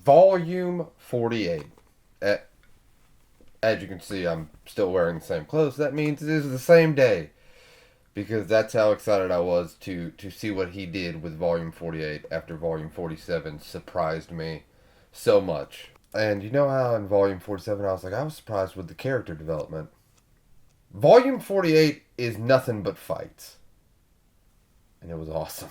Volume 48. As you can see, I'm still wearing the same clothes. That means it is the same day. Because that's how excited I was to see what he did with Volume 48 after Volume 47 surprised me so much. And you know how in Volume 47 I was surprised with the character development. Volume 48 is nothing but fights. And it was awesome.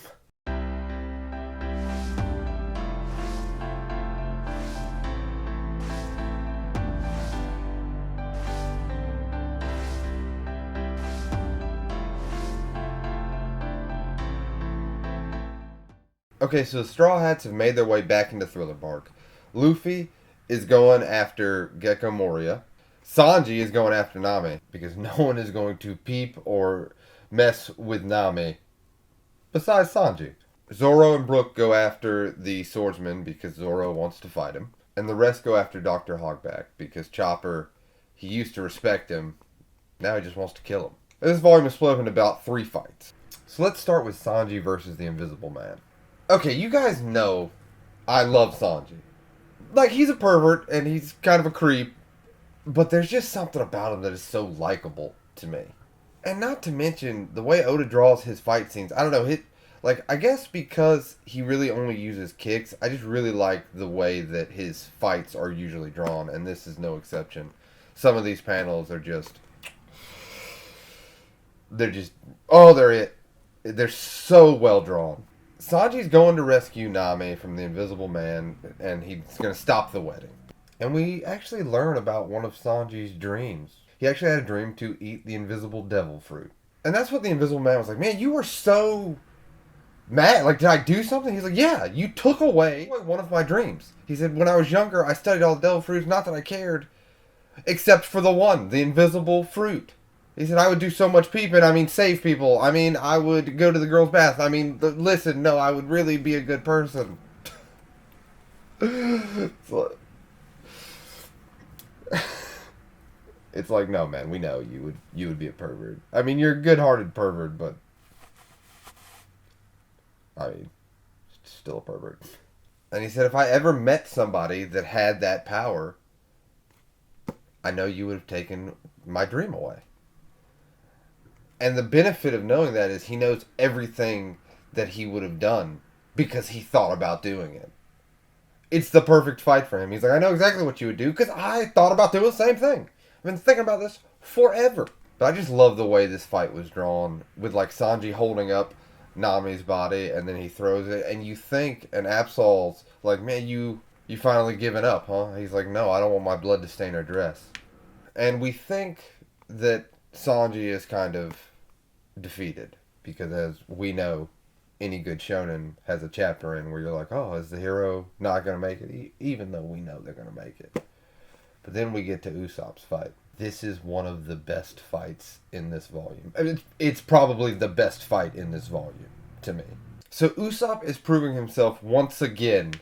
Okay, so the Straw Hats have made their way back into Thriller Bark. Luffy is going after Gecko Moria. Sanji is going after Nami because no one is going to peep or mess with Nami besides Sanji. Zoro and Brook go after the swordsman because Zoro wants to fight him. And the rest go after Dr. Hogback because Chopper, he used to respect him. Now he just wants to kill him. This volume is split up into about 3 fights. So let's start with Sanji versus the Invisible Man. Okay, you guys know I love Sanji. Like, he's a pervert and he's kind of a creep, but there's just something about him that is so likable to me. And not to mention, the way Oda draws his fight scenes, I don't know, I guess because he really only uses kicks, I just really like the way that his fights are usually drawn, and this is no exception. Some of these panels are just... they're it. They're so well drawn. Sanji's going to rescue Nami from the Invisible Man, and he's going to stop the wedding. And we actually learn about one of Sanji's dreams. He actually had a dream to eat the invisible devil fruit. And that's what the Invisible Man was like, man, you were so mad. Like, did I do something? He's like, yeah, you took away one of my dreams. He said, when I was younger, I studied all the devil fruits, not that I cared, except for the one, the invisible fruit. He said, I would do so much peeping, save people. I would go to the girl's bath. Listen, no, I would really be a good person. It's like, no, man, we know you would be a pervert. You're a good-hearted pervert, but... still a pervert. And he said, if I ever met somebody that had that power, I know you would have taken my dream away. And the benefit of knowing that is he knows everything that he would have done because he thought about doing it. It's the perfect fight for him. He's like, I know exactly what you would do because I thought about doing the same thing. I've been thinking about this forever. But I just love the way this fight was drawn with Sanji holding up Nami's body and then he throws it. And you think, and Absol's like, man, you finally given up, huh? He's like, no, I don't want my blood to stain her dress. And we think that Sanji is kind of defeated because, as we know, any good shonen has a chapter in where you're like, oh, is the hero not going to make it? Even though we know they're going to make it. But then we get to Usopp's fight. This is one of the best fights in this volume. It's probably the best fight in this volume to me. So Usopp is proving himself once again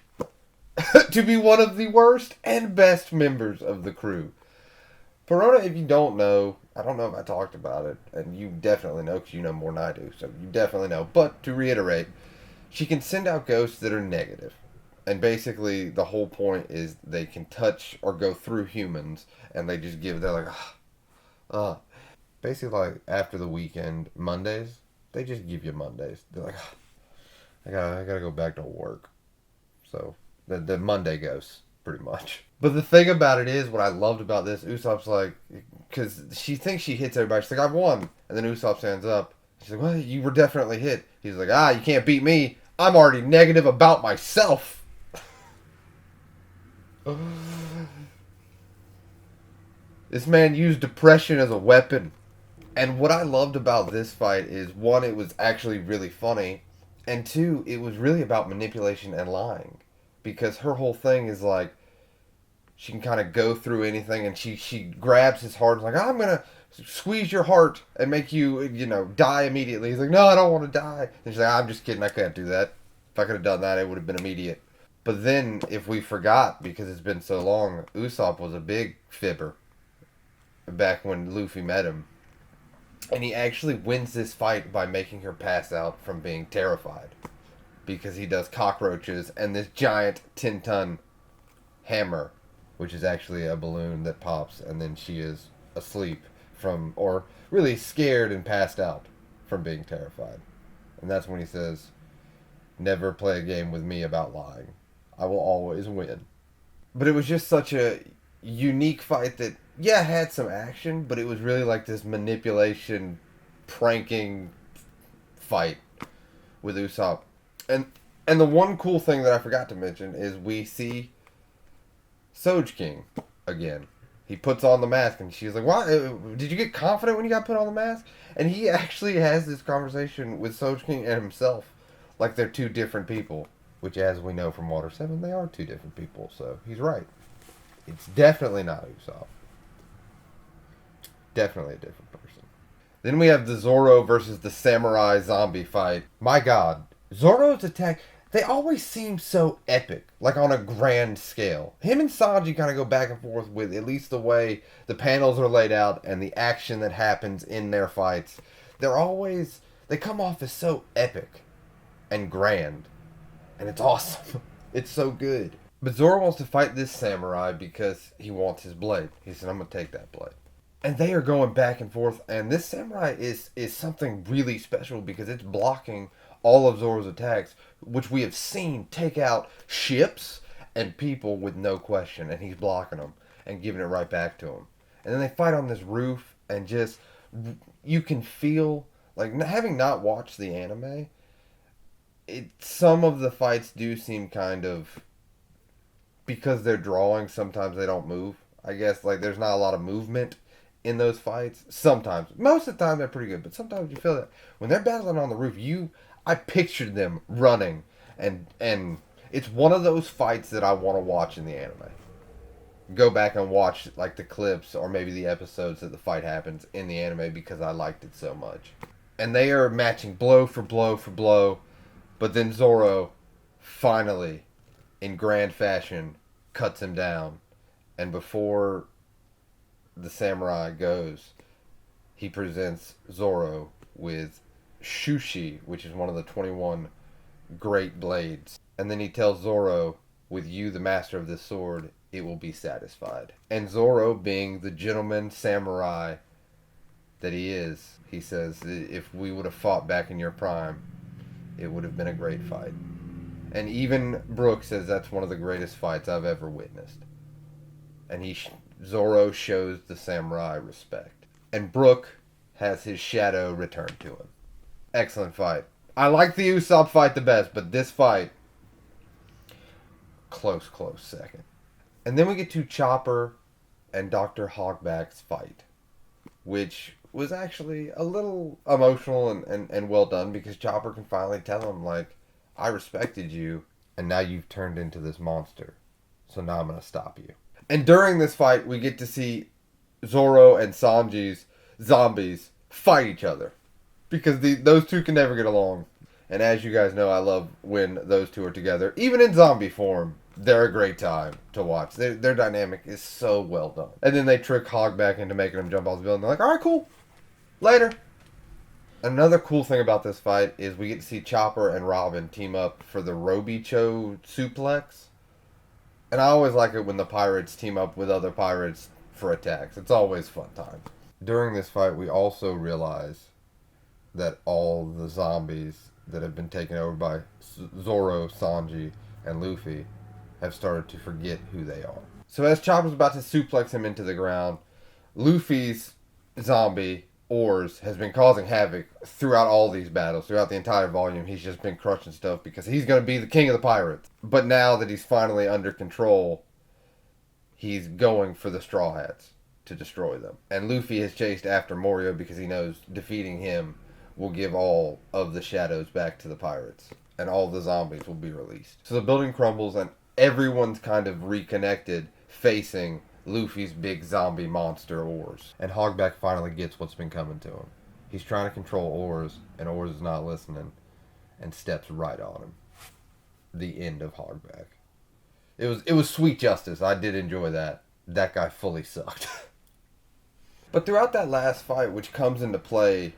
to be one of the worst and best members of the crew. Perona, if you don't know, I don't know if I talked about it, and you definitely know because you know more than I do, so you definitely know. But to reiterate, she can send out ghosts that are negative. And basically, the whole point is they can touch or go through humans, and they just they're like, Basically, after the weekend, Mondays, they just give you Mondays. They're like, I gotta go back to work. So, the Monday ghosts, pretty much. But the thing about it is, what I loved about this, Usopp's like, because she thinks she hits everybody. She's like, I've won. And then Usopp stands up. She's like, well, you were definitely hit. He's like, you can't beat me. I'm already negative about myself. This man used depression as a weapon. And what I loved about this fight is, one, it was actually really funny. And two, it was really about manipulation and lying. Because her whole thing is like, she can kind of go through anything, and she grabs his heart and is like, I'm going to squeeze your heart and make you, die immediately. He's like, no, I don't want to die. And she's like, I'm just kidding, I can't do that. If I could have done that, it would have been immediate. But then, if we forgot, because it's been so long, Usopp was a big fibber back when Luffy met him. And he actually wins this fight by making her pass out from being terrified. Because he does cockroaches and this giant 10-ton hammer, which is actually a balloon that pops, and then she is asleep from, or really scared and passed out from being terrified. And that's when he says, "Never play a game with me about lying. I will always win." But it was just such a unique fight that, yeah, had some action, but it was really like this manipulation, pranking fight with Usopp. And and the one cool thing that I forgot to mention is we see Soj King again. He puts on the mask, and she's like, "Why? Did you get confident when you got put on the mask?" And he actually has this conversation with Soj King and himself, like they're two different people. Which, as we know from Water 7, they are two different people. So he's right. It's definitely not Usopp. Definitely a different person. Then we have the Zoro versus the Samurai zombie fight. My God, Zoro's attack. They always seem so epic, like on a grand scale. Him and Sanji kind of go back and forth with at least the way the panels are laid out and the action that happens in their fights. They come off as so epic and grand. And it's awesome. It's so good. But Zoro wants to fight this samurai because he wants his blade. He said, "I'm going to take that blade." And they are going back and forth. And this samurai is something really special because it's blocking all of Zoro's attacks, which we have seen take out ships and people with no question. And he's blocking them and giving it right back to him. And then they fight on this roof, and just, you can feel, like, having not watched the anime, some of the fights do seem kind of, because they're drawing, sometimes they don't move. I guess, like, there's not a lot of movement in those fights. Sometimes. Most of the time they're pretty good, but sometimes you feel that when they're battling on the roof, I pictured them running, and it's one of those fights that I want to watch in the anime. Go back and watch, like, the clips or maybe the episodes that the fight happens in the anime because I liked it so much. And they are matching blow for blow for blow. But then Zoro, finally, in grand fashion, cuts him down. And before the samurai goes, he presents Zoro with Shushi, which is one of the 21 great blades. And then he tells Zoro, "With you, the master of this sword, it will be satisfied." And Zoro, being the gentleman samurai that he is, he says, "If we would have fought back in your prime, it would have been a great fight." And even Brook says that's one of the greatest fights I've ever witnessed. And Zoro shows the samurai respect. And Brook has his shadow returned to him. Excellent fight. I like the Usopp fight the best, but this fight, close second. And then we get to Chopper and Dr. Hogback's fight, which was actually a little emotional and well done, because Chopper can finally tell him, like, "I respected you, and now you've turned into this monster. So now I'm going to stop you." And during this fight, we get to see Zoro and Sanji's zombies fight each other, because those two can never get along. And as you guys know, I love when those two are together. Even in zombie form, they're a great time to watch. Their dynamic is so well done. And then they trick Hogback into making him jump off the building. They're like, "All right, cool. Later." Another cool thing about this fight is we get to see Chopper and Robin team up for the Robicho suplex. And I always like it when the pirates team up with other pirates for attacks. It's always fun time. During this fight, we also realize that all the zombies that have been taken over by Zoro, Sanji, and Luffy have started to forget who they are. So as Chopper's about to suplex him into the ground, Luffy's zombie, Oars, has been causing havoc throughout all these battles. Throughout the entire volume, he's just been crushing stuff because he's going to be the king of the pirates. But now that he's finally under control, he's going for the Straw Hats to destroy them. And Luffy has chased after Morio because he knows defeating him will give all of the shadows back to the pirates. And all the zombies will be released. So the building crumbles and everyone's kind of reconnected, facing Luffy's big zombie monster, Oars. And Hogback finally gets what's been coming to him. He's trying to control Oars, and Oars is not listening, and steps right on him. The end of Hogback. It was sweet justice. I did enjoy that. That guy fully sucked. But throughout that last fight, which comes into play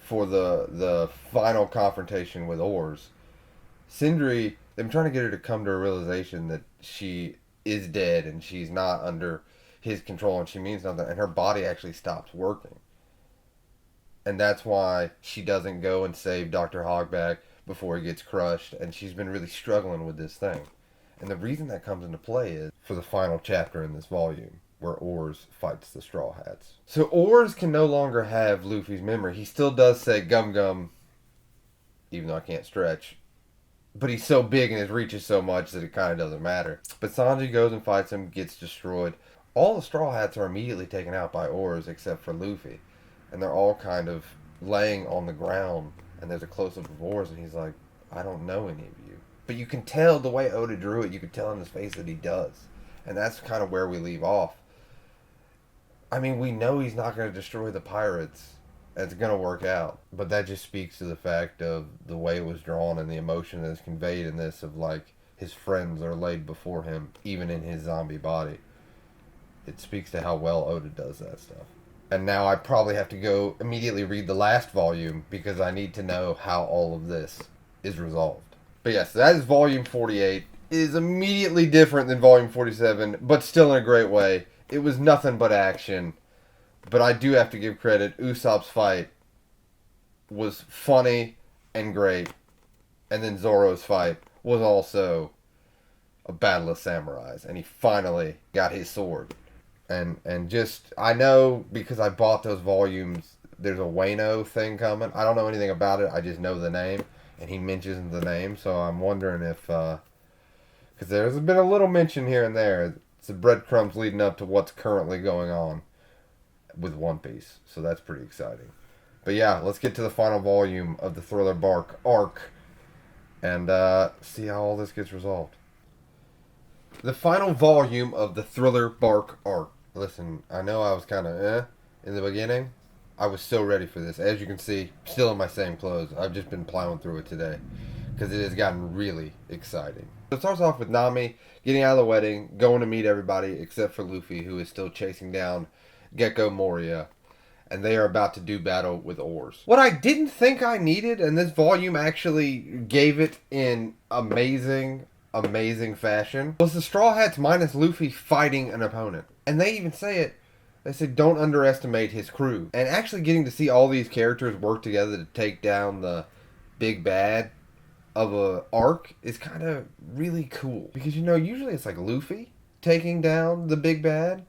for the final confrontation with Oars, Sindri, they've been trying to get her to come to a realization that she is dead and she's not under his control and she means nothing, and her body actually stops working. And that's why she doesn't go and save Dr. Hogback before he gets crushed, and she's been really struggling with this thing. And the reason that comes into play is for the final chapter in this volume, where Oars fights the Straw Hats. So Oars can no longer have Luffy's memory. He still does say Gum Gum, even though I can't stretch. But he's so big and his reach is so much that it kind of doesn't matter. But Sanji goes and fights him, gets destroyed. All the Straw Hats are immediately taken out by Oars except for Luffy. And they're all kind of laying on the ground. And there's a close-up of Oars and he's like, I don't know any of you. But you can tell the way Oda drew it, you can tell in his face that he does. And that's kind of where we leave off. I mean, we know he's not going to destroy the pirates. It's going to work out. But that just speaks to the fact of the way it was drawn and the emotion that is conveyed in this of, like, his friends are laid before him, even in his zombie body. It speaks to how well Oda does that stuff. And now I probably have to go immediately read the last volume because I need to know how all of this is resolved. But yes, that is volume 48. It is immediately different than volume 47, but still in a great way. It was nothing but action. But I do have to give credit. Usopp's fight was funny and great. And then Zoro's fight was also a battle of samurais. And he finally got his sword. And just, I know because I bought those volumes, there's a Wano thing coming. I don't know anything about it. I just know the name. And he mentions the name. So I'm wondering if, because there's been a little mention here and there. It's the breadcrumbs leading up to what's currently going on with One Piece. So that's pretty exciting. But yeah, let's get to the final volume of the Thriller Bark arc and see how all this gets resolved. The final volume of the Thriller Bark arc. Listen, I know I was kind of in the beginning. I was so ready for this. As you can see, still in my same clothes. I've just been plowing through it today because it has gotten really exciting. So it starts off with Nami getting out of the wedding, going to meet everybody except for Luffy, who is still chasing down Gecko Moria, and they are about to do battle with Oars. What I didn't think I needed, and this volume actually gave it in amazing fashion, was the Straw Hats minus Luffy fighting an opponent. And they even say it. They said don't underestimate his crew. And actually getting to see all these characters work together to take down the big bad of a arc is kind of really cool. Because, you know, usually it's like Luffy taking down the big bad,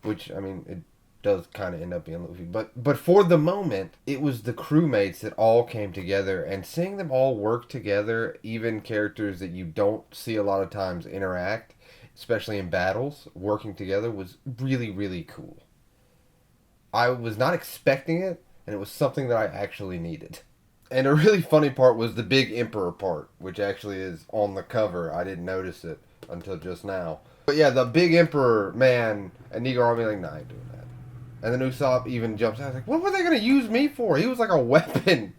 which, I mean, it does kind of end up being Luffy. But for the moment, it was the crewmates that all came together, and seeing them all work together, even characters that you don't see a lot of times interact, especially in battles, working together was really, really cool. I was not expecting it, and it was something that I actually needed. And a really funny part was the Big Emperor part, which actually is on the cover. I didn't notice it until just now. But yeah, the Big Emperor, man, and Nego Army like, nah, I ain't doing that. And then Usopp even jumps out. I was like, what were they going to use me for? He was like a weapon.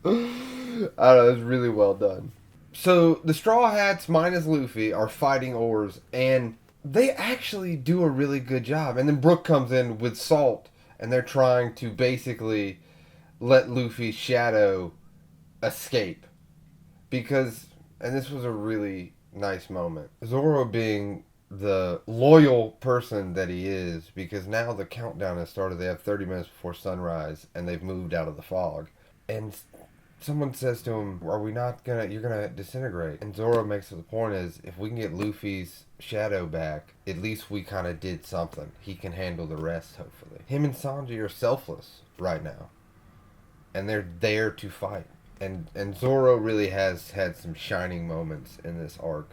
I don't know, it was really well done. So the Straw Hats minus Luffy are fighting Oars, and they actually do a really good job. And then Brook comes in with Salt, and they're trying to basically let Luffy's shadow escape. Because, and this was a really nice moment, Zoro being the loyal person that he is, because now the countdown has started. They have 30 minutes before sunrise, and they've moved out of the fog. And someone says to him, are we not gonna, you're gonna disintegrate. And Zoro makes the point is, if we can get Luffy's shadow back, at least we kind of did something. He can handle the rest, hopefully. Him and Sanji are selfless right now. And they're there to fight. And Zoro really has had some shining moments in this arc.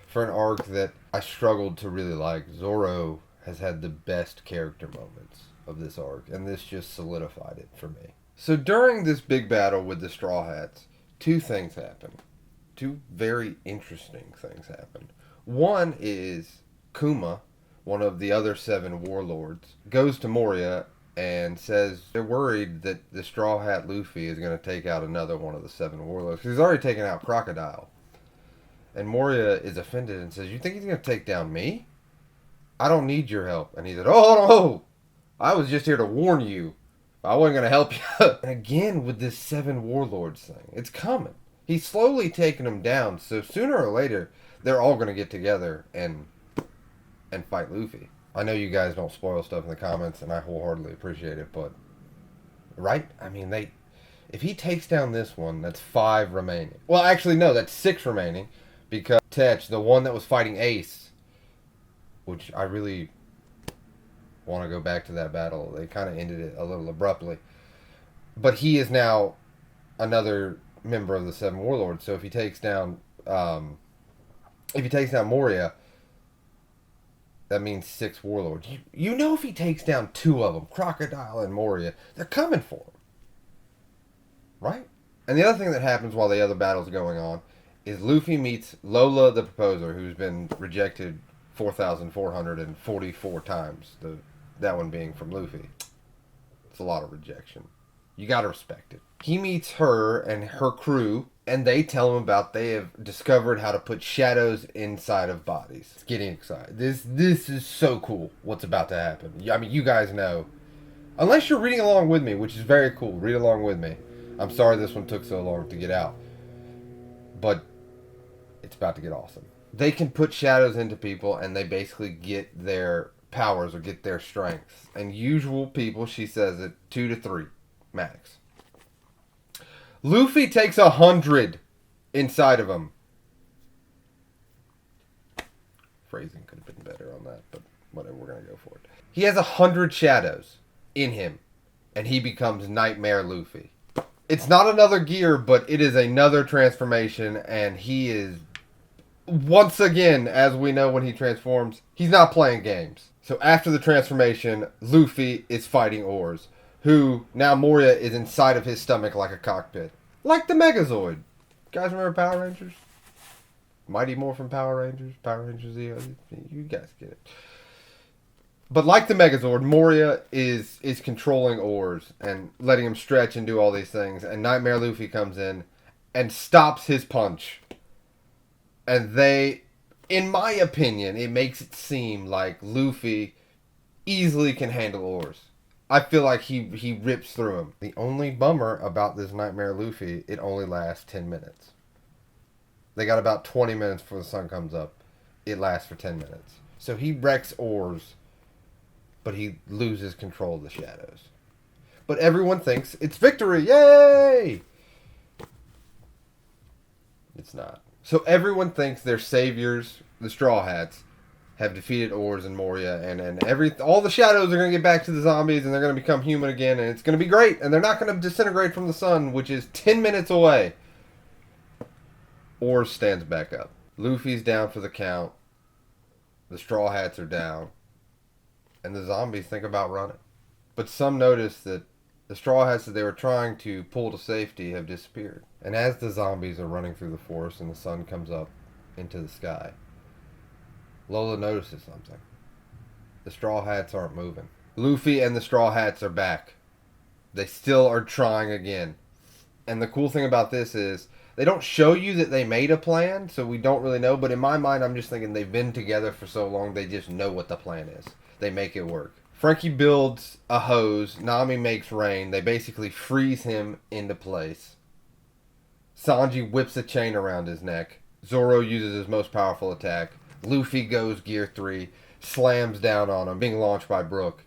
For an arc that I struggled to really like, Zoro has had the best character moments of this arc. And this just solidified it for me. So during this big battle with the Straw Hats, two things happen. Two very interesting things happen. One is Kuma, one of the other 7 warlords, goes to Moria and says they're worried that the Straw Hat Luffy is going to take out another one of the 7 warlords. Because he's already taken out Crocodile. And Moria is offended and says, you think he's going to take down me? I don't need your help. And he said, oh, no, I was just here to warn you. I wasn't going to help you. And again, with this 7 warlords thing, it's coming. He's slowly taking them down, so sooner or later, they're all going to get together and and fight Luffy. I know you guys don't spoil stuff in the comments, and I wholeheartedly appreciate it, but right? I mean, if he takes down this one, that's 5 remaining. Well, actually, no, that's 6 remaining, because Tetch, the one that was fighting Ace, which I really want to go back to that battle. They kind of ended it a little abruptly, but he is now another member of the 7 Warlords. So if he takes down, Moria, that means 6 Warlords. You know, if he takes down 2 of them, Crocodile and Moria, they're coming for him, right? And the other thing that happens while the other battle's going on is Luffy meets Lola the Proposer, who's been rejected 4,444 times. That one being from Luffy. It's a lot of rejection. You gotta respect it. He meets her and her crew, and they tell him about they have discovered how to put shadows inside of bodies. It's getting excited. This is so cool what's about to happen. I mean, you guys know. Unless you're reading along with me, which is very cool. Read along with me. I'm sorry this one took so long to get out. But it's about to get awesome. They can put shadows into people, and they basically get their powers or get their strengths. And usual people, she says it, 2 to 3 max. Luffy takes 100 inside of him. Phrasing could have been better on that, but whatever, we're gonna go for it. He has 100 shadows in him, and he becomes Nightmare Luffy. It's not another gear, but it is another transformation, and he is, once again, as we know when he transforms, he's not playing games. So after the transformation, Luffy is fighting Oars, who, now Moria is inside of his stomach like a cockpit. Like the Megazord. Guys remember Power Rangers? Mighty Morphin Power Rangers? Power Rangers Z? You guys get it. But like the Megazord, Moria is controlling Oars and letting him stretch and do all these things. And Nightmare Luffy comes in and stops his punch. And they, in my opinion, it makes it seem like Luffy easily can handle Oars. I feel like he rips through him. The only bummer about this Nightmare Luffy, it only lasts 10 minutes. They got about 20 minutes before the sun comes up. It lasts for 10 minutes. So he wrecks Oars, but he loses control of the shadows. But everyone thinks it's victory. Yay! It's not. So everyone thinks their saviors, the Straw Hats, have defeated Oars and Moria, and all the shadows are going to get back to the zombies, and they're going to become human again, and it's going to be great, and they're not going to disintegrate from the sun, which is 10 minutes away. Oars stands back up. Luffy's down for the count. The Straw Hats are down. And the zombies think about running. But some notice that the Straw Hats that they were trying to pull to safety have disappeared. And as the zombies are running through the forest and the sun comes up into the sky, Lola notices something. The Straw Hats aren't moving. Luffy and the Straw Hats are back. They still are trying again. And the cool thing about this is, they don't show you that they made a plan, so we don't really know. But in my mind, I'm just thinking they've been together for so long, they just know what the plan is. They make it work. Frankie builds a hose. Nami makes rain. They basically freeze him into place. Sanji whips a chain around his neck. Zoro uses his most powerful attack. Luffy goes Gear 3, slams down on him, being launched by Brook.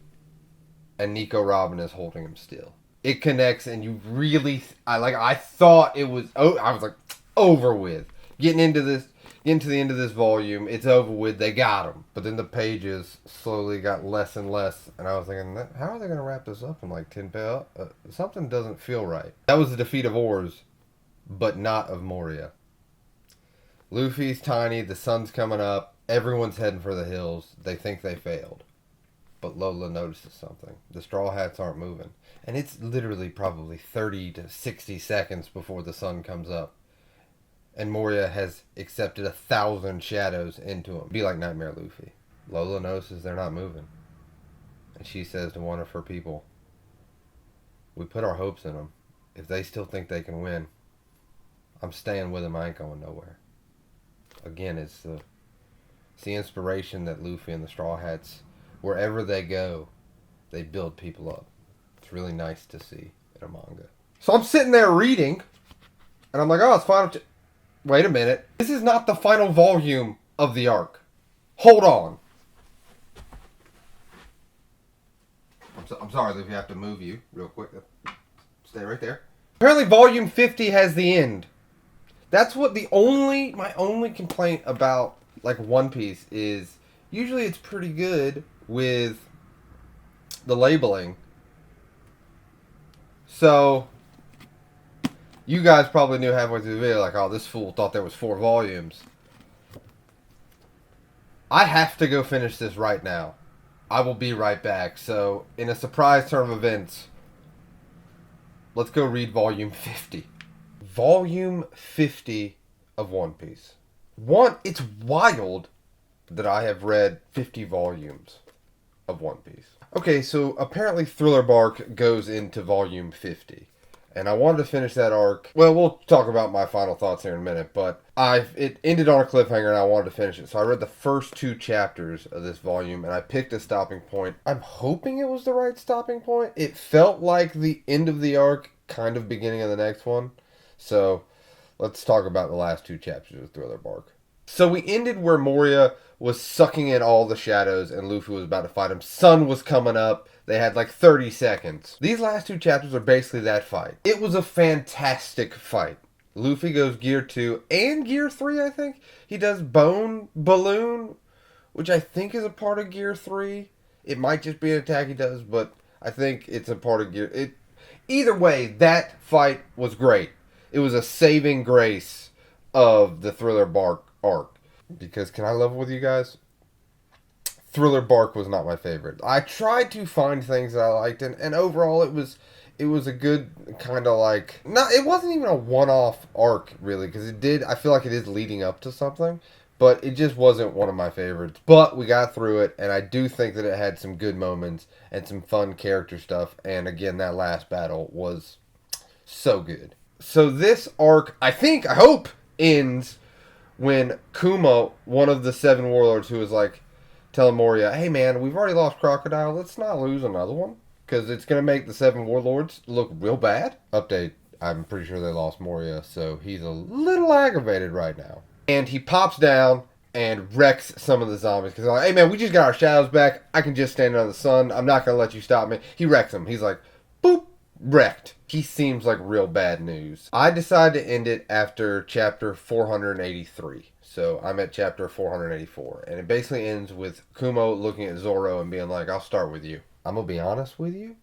And Nico Robin is holding him still. It connects, and you really, I thought it was, I was like, over with. Getting to the end of this volume, it's over with, they got him. But then the pages slowly got less and less, and I was thinking, how are they going to wrap this up in like 10 pages? Something doesn't feel right. That was the defeat of Oars, but not of Moria. Luffy's tiny, the sun's coming up, everyone's heading for the hills, they think they failed. But Lola notices something. The Straw Hats aren't moving. And it's literally probably 30 to 60 seconds before the sun comes up. And Moria has accepted 1,000 shadows into him. Be like Nightmare Luffy. Lola notices they're not moving. And she says to one of her people, we put our hopes in them. If they still think they can win, I'm staying with them. I ain't going nowhere. Again, it's the inspiration that Luffy and the Straw Hats, wherever they go, they build people up. It's really nice to see in a manga. So I'm sitting there reading, and I'm like, oh, it's final. Wait a minute. This is not the final volume of the arc. Hold on. I'm sorry if you have to move you real quick. Stay right there. Apparently, volume 50 has the end. That's what my only complaint about like One Piece is. Usually, it's pretty good with the labeling. So, you guys probably knew halfway through the video, like, oh, this fool thought there was 4 volumes. I have to go finish this right now. I will be right back. So, in a surprise turn of events, let's go read volume 50. Volume 50 of One Piece. It's wild that I have read 50 volumes of One Piece. Okay, so apparently Thriller Bark goes into volume 50. And I wanted to finish that arc. Well, we'll talk about my final thoughts here in a minute, but it ended on a cliffhanger and I wanted to finish it. So I read the first 2 chapters of this volume and I picked a stopping point. I'm hoping it was the right stopping point. It felt like the end of the arc, kind of beginning of the next one. So let's talk about the last 2 chapters of Thriller Bark. So we ended where Moria was sucking in all the shadows and Luffy was about to fight him. Sun was coming up. They had like 30 seconds. These last 2 chapters are basically that fight. It was a fantastic fight. Luffy goes Gear 2 and Gear 3, I think. He does Bone Balloon, which I think is a part of Gear 3. It might just be an attack he does, but I think it's a part of Gear... Either way, that fight was great. It was a saving grace of the Thriller Bark arc. Because, can I level with you guys? Thriller Bark was not my favorite. I tried to find things that I liked, and overall it was a good kind of like... it wasn't even a one-off arc, really, because I feel like it is leading up to something, but it just wasn't one of my favorites. But we got through it, and I do think that it had some good moments and some fun character stuff, and again, that last battle was so good. So this arc, I hope, ends when Kuma, one of the 7 warlords who was like telling Moria, hey man, we've already lost Crocodile, let's not lose another one, because it's going to make the 7 warlords look real bad. Update, I'm pretty sure they lost Moria, so he's a little aggravated right now. And he pops down and wrecks some of the zombies, because they're like, hey man, we just got our shadows back, I can just stand under the sun, I'm not going to let you stop me. He wrecks them. He's like, boop, wrecked. He seems like real bad news. I decided to end it after chapter 483. So I'm at chapter 484. And it basically ends with Kumo looking at Zoro and being like, I'll start with you. I'm going to be honest with you.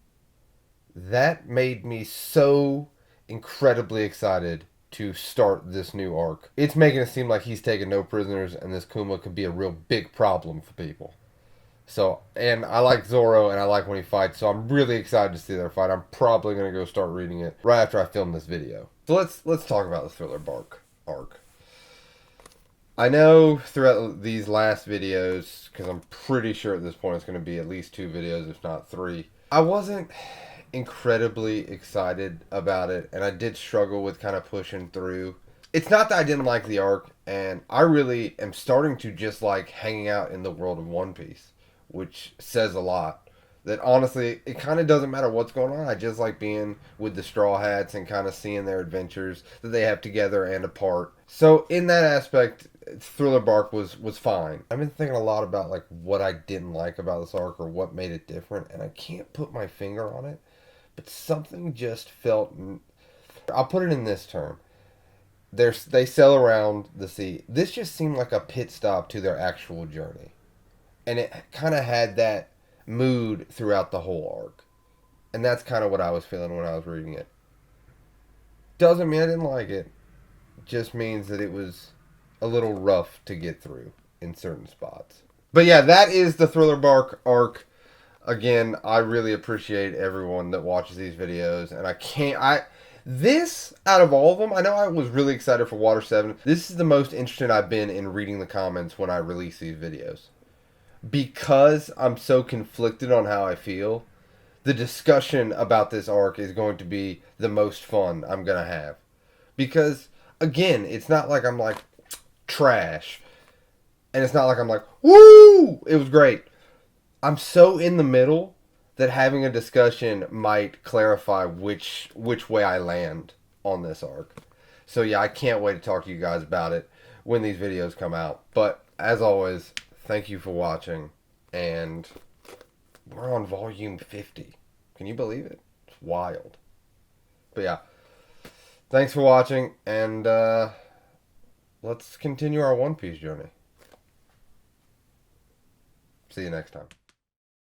That made me so incredibly excited to start this new arc. It's making it seem like he's taking no prisoners and this Kumo could be a real big problem for people. So, and I like Zoro, and I like when he fights, so I'm really excited to see their fight. I'm probably going to go start reading it right after I film this video. So let's talk about the Thriller Bark arc. I know throughout these last videos, because I'm pretty sure at this point it's going to be at least 2 videos, if not 3. I wasn't incredibly excited about it, and I did struggle with kind of pushing through. It's not that I didn't like the arc, and I really am starting to just like hanging out in the world of One Piece, which says a lot. That honestly, it kind of doesn't matter what's going on. I just like being with the Straw Hats and kind of seeing their adventures that they have together and apart. So in that aspect, Thriller Bark was fine. I've been thinking a lot about like what I didn't like about this arc or what made it different, and I can't put my finger on it, but something just felt... I'll put it in this term. They sail around the sea. This just seemed like a pit stop to their actual journey. And it kind of had that mood throughout the whole arc. And that's kind of what I was feeling when I was reading it. Doesn't mean I didn't like it. Just means that it was a little rough to get through in certain spots. But yeah, that is the Thriller Bark arc. Again, I really appreciate everyone that watches these videos. And this, out of all of them, I know I was really excited for Water 7. This is the most interested I've been in reading the comments when I release these videos. Because I'm so conflicted on how I feel, the discussion about this arc is going to be the most fun I'm going to have. Because, again, it's not like I'm like, trash. And it's not like I'm like, woo! It was great. I'm so in the middle that having a discussion might clarify which way I land on this arc. So yeah, I can't wait to talk to you guys about it when these videos come out. But as always, thank you for watching, and We're on volume 50. Can you believe it? It's wild. But yeah, thanks for watching, and let's continue our One Piece journey. See you next time.